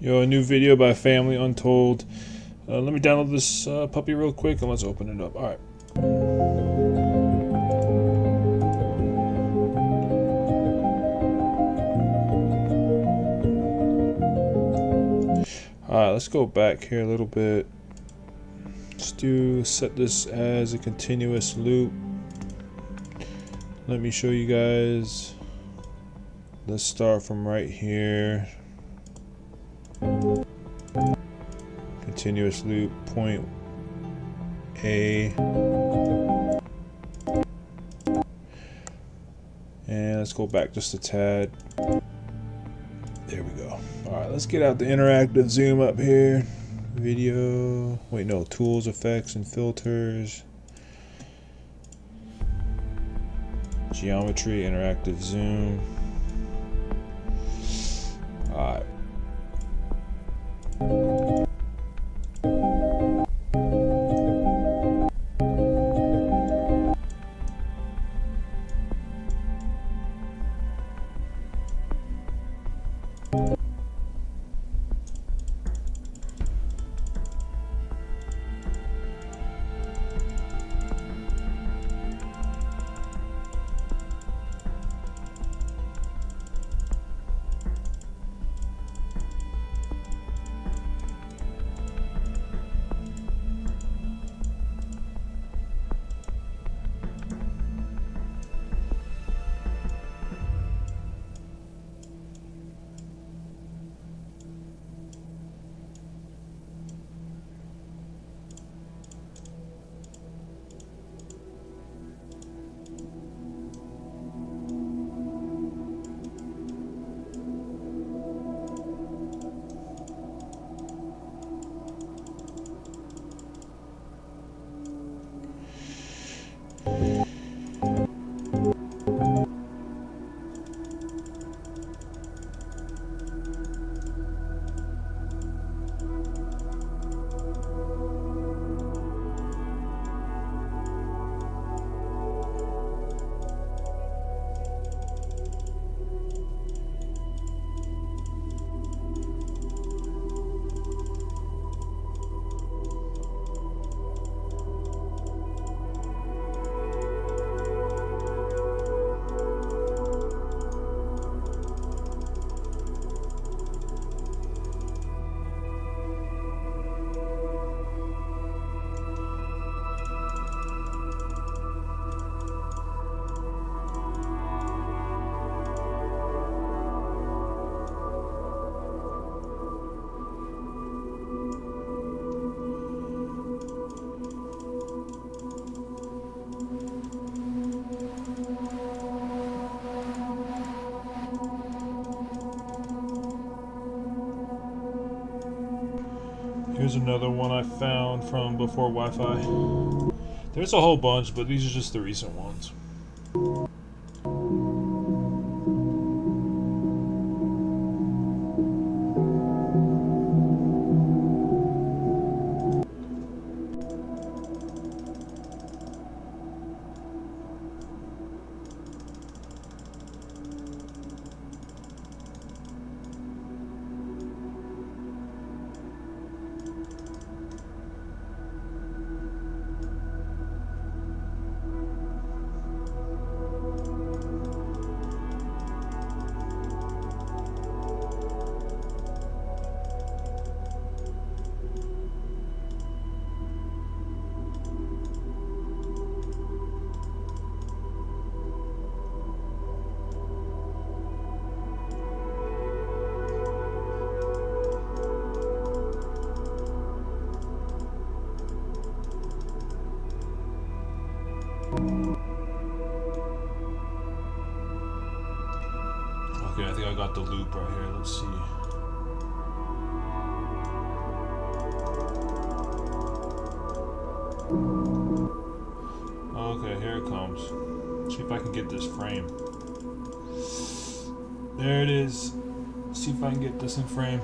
Yo, a new video by Family Untold. Let me download this puppy real quick and let's open it up. Alright. Alright, let's go back here a little bit. Set this as a continuous loop. Let me show you guys. Let's start from right here. Continuous loop, point A. And let's go back just a tad. There we go. Alright, let's get out the interactive zoom up here. Video. Wait, no. Tools, effects, and filters. Geometry, interactive zoom. Alright. Here's another one I found from before Wi-Fi. There's a whole bunch, but these are just the recent ones. Okay, I think I got the loop right here. Let's see. Okay, here it comes. See if I can get this frame. There it is. See if I can get this in frame.